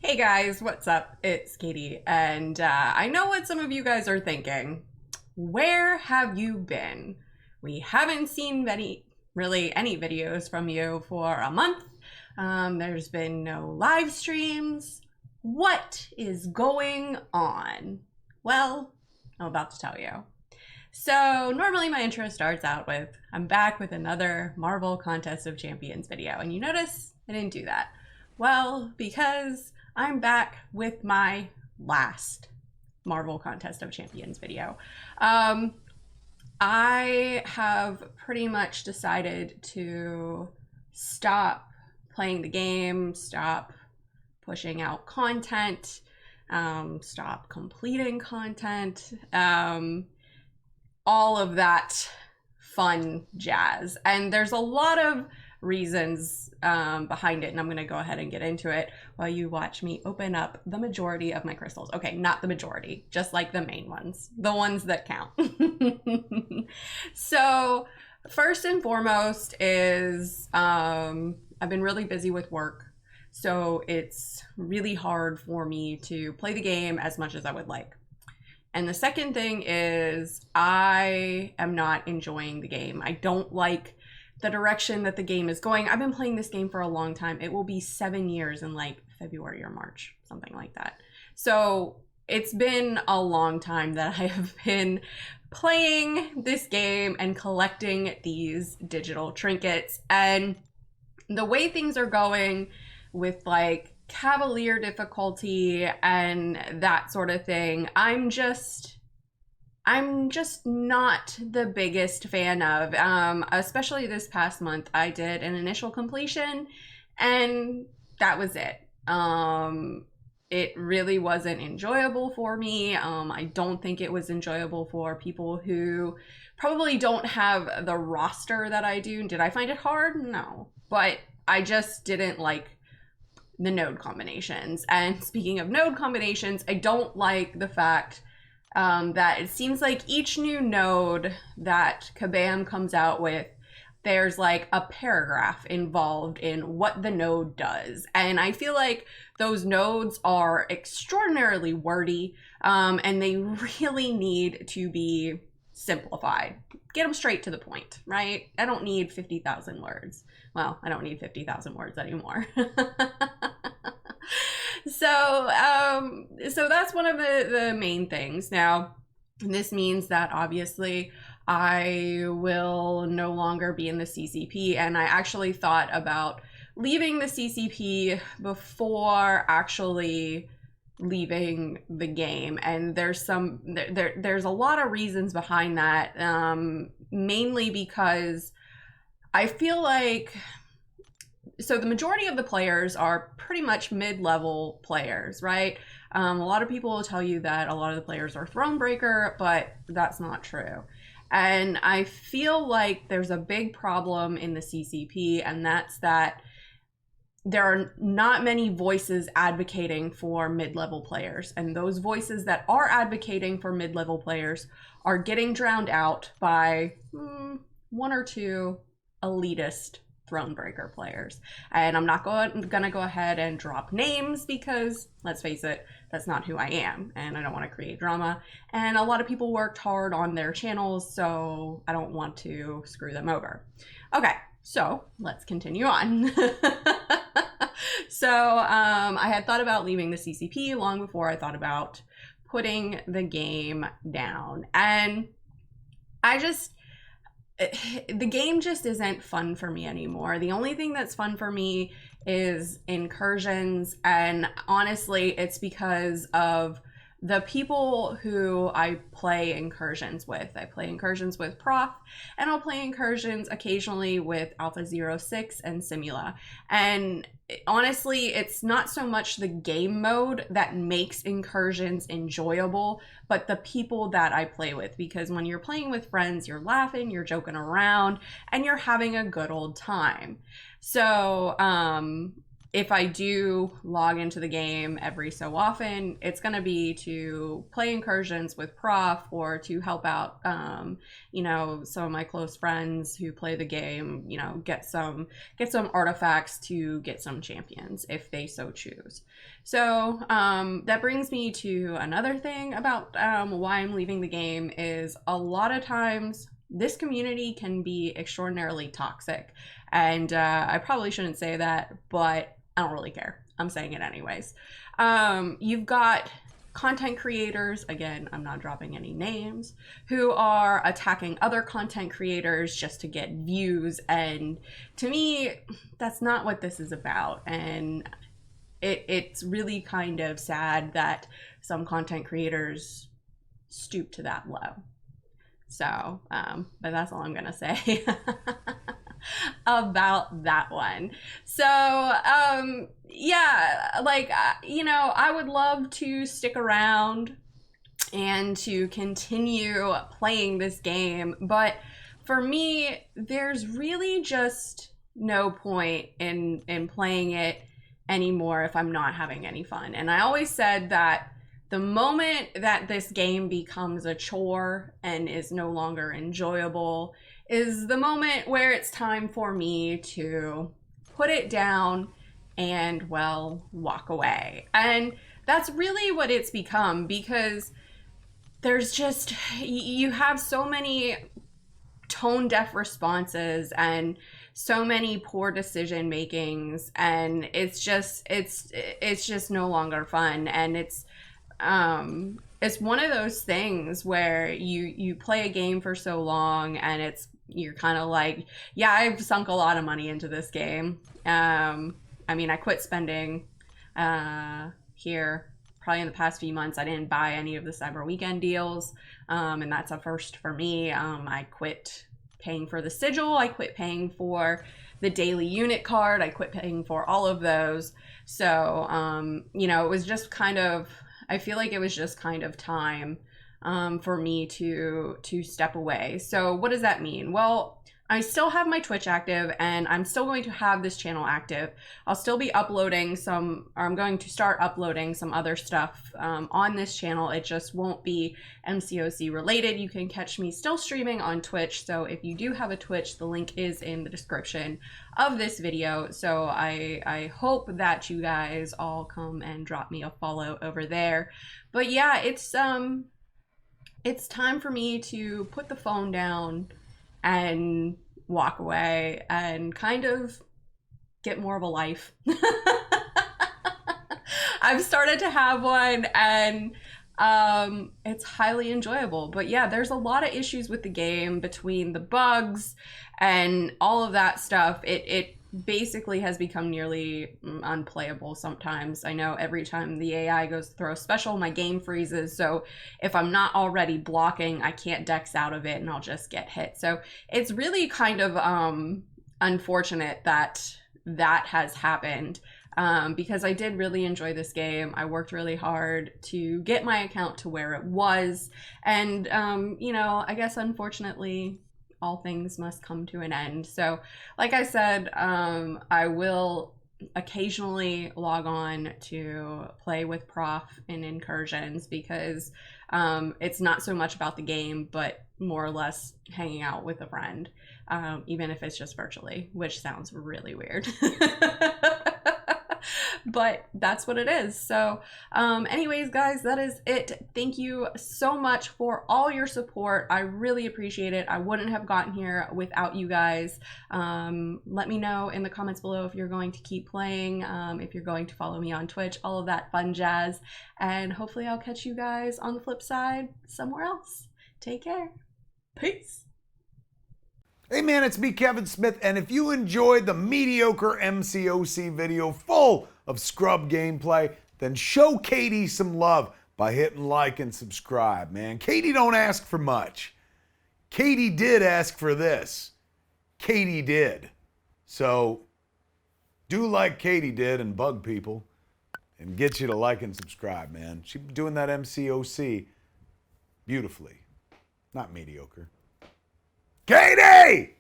Hey guys, what's up? It's Katy, and I know what some of you guys are thinking. Where have you been? We haven't seen really any videos from you for a month. There's been no live streams. What is going on? Well, I'm about to tell you. So normally my intro starts out with, I'm back with another Marvel Contest of Champions video, and you notice I didn't do that. Well, because I'm back with my last Marvel Contest of Champions video. I have pretty much decided to stop playing the game, stop pushing out content, stop completing content, all of that fun jazz. And there's a lot of reasons behind it, and I'm going to go ahead and get into it while you watch me open up the majority of my crystals. Okay, not the majority, just like the main ones, the ones that count. So first and foremost is I've been really busy with work, so it's really hard for me to play the game as much as I would like. And the second thing is I am not enjoying the game. I don't like the direction that the game is going. I've been playing this game for a long time. It will be 7 years in like February or March, something like that. So it's been a long time that I have been playing this game and collecting these digital trinkets. And the way things are going with like Cavalier difficulty and that sort of thing, I'm just not the biggest fan of. Especially this past month, I did an initial completion and that was it. It really wasn't enjoyable for me. I don't think it was enjoyable for people who probably don't have the roster that I do. Did I find it hard? No, but I just didn't like the node combinations. And speaking of node combinations, I don't like the fact that it seems like each new node that Kabam comes out with, there's like a paragraph involved in what the node does. And I feel like those nodes are extraordinarily wordy, and they really need to be simplified. Get them straight to the point, right? I don't need 50,000 words. Well, I don't need 50,000 words anymore. So that's one of the main things. Now, this means that obviously I will no longer be in the CCP, and I actually thought about leaving the CCP before actually leaving the game. And there's a lot of reasons behind that, mainly because I feel like, so the majority of the players are pretty much mid-level players, right? A lot of people will tell you that a lot of the players are Thronebreaker, but that's not true. And I feel like there's a big problem in the CCP, and that's that there are not many voices advocating for mid-level players. And those voices that are advocating for mid-level players are getting drowned out by one or two elitist Thronebreaker players. And I'm not gonna go ahead and drop names because, let's face it, that's not who I am, and I don't want to create drama. And a lot of people worked hard on their channels, so I don't want to screw them over. Okay, so let's continue on. So I had thought about leaving the CCP long before I thought about putting the game down. And the game just isn't fun for me anymore. The only thing that's fun for me is incursions, and honestly, it's because of the people who I play incursions with. I play incursions with Prof, and I'll play incursions occasionally with Alpha 06 and Simula. And honestly, it's not so much the game mode that makes incursions enjoyable, but the people that I play with. Because when you're playing with friends, you're laughing, you're joking around, and you're having a good old time. So if I do log into the game every so often, it's going to be to play incursions with Prof or to help out, you know, some of my close friends who play the game, you know, get some artifacts to get some champions if they so choose. So that brings me to another thing about why I'm leaving the game is a lot of times this community can be extraordinarily toxic. And I probably shouldn't say that, but I don't really care. I'm saying it anyways. You've got content creators, again, I'm not dropping any names, who are attacking other content creators just to get views. And to me, that's not what this is about. And it's really kind of sad that some content creators stoop to that low. So, but that's all I'm gonna say about that one. So, yeah, like, you know, I would love to stick around and to continue playing this game, but for me, there's really just no point in playing it anymore if I'm not having any fun. And I always said that the moment that this game becomes a chore and is no longer enjoyable is the moment where it's time for me to put it down and, well, walk away. And that's really what it's become, because there's just, you have so many tone deaf responses and so many poor decision makings, and it's just no longer fun. And it's one of those things where you play a game for so long and you're kind of like, yeah, I've sunk a lot of money into this game. I mean, I quit spending here probably in the past few months. I didn't buy any of the Cyber Weekend deals, and that's a first for me. I quit paying for the sigil. I quit paying for the daily unit card. I quit paying for all of those. So, you know, it was just kind of, I feel like it was just kind of time for me to step away. So what does that mean? Well, I still have my Twitch active, and I'm still going to have this channel active. I'll still be uploading I'm going to start uploading some other stuff on this channel. It just won't be MCOC related. You can catch me still streaming on Twitch. So if you do have a Twitch, the link is in the description of this video. So I hope that you guys all come and drop me a follow over there. But yeah, it's time for me to put the phone down and walk away and kind of get more of a life. I've started to have one, and it's highly enjoyable. But yeah, there's a lot of issues with the game between the bugs and all of that stuff. It basically has become nearly unplayable sometimes. I know every time the AI goes to throw a special, my game freezes. So if I'm not already blocking, I can't dex out of it and I'll just get hit. So it's really kind of unfortunate that that has happened, because I did really enjoy this game. I worked really hard to get my account to where it was. And, you know, I guess unfortunately, all things must come to an end. So like I said, I will occasionally log on to play with Prof in incursions, because it's not so much about the game, but more or less hanging out with a friend, even if it's just virtually, which sounds really weird. But that's what it is. So anyways, guys, that is it. Thank you so much for all your support. I really appreciate it. I wouldn't have gotten here without you guys. Let me know in the comments below if you're going to keep playing, if you're going to follow me on Twitch, all of that fun jazz. And hopefully I'll catch you guys on the flip side somewhere else. Take care. Peace. Hey man, it's me, Kevin Smith, and if you enjoyed the mediocre MCOC video full of scrub gameplay, then show Katy some love by hitting like and subscribe, man. Katy don't ask for much. Katy did ask for this. Katy did. So do like Katy did and bug people and get you to like and subscribe, man. She's doing that MCOC beautifully, not mediocre. Katy!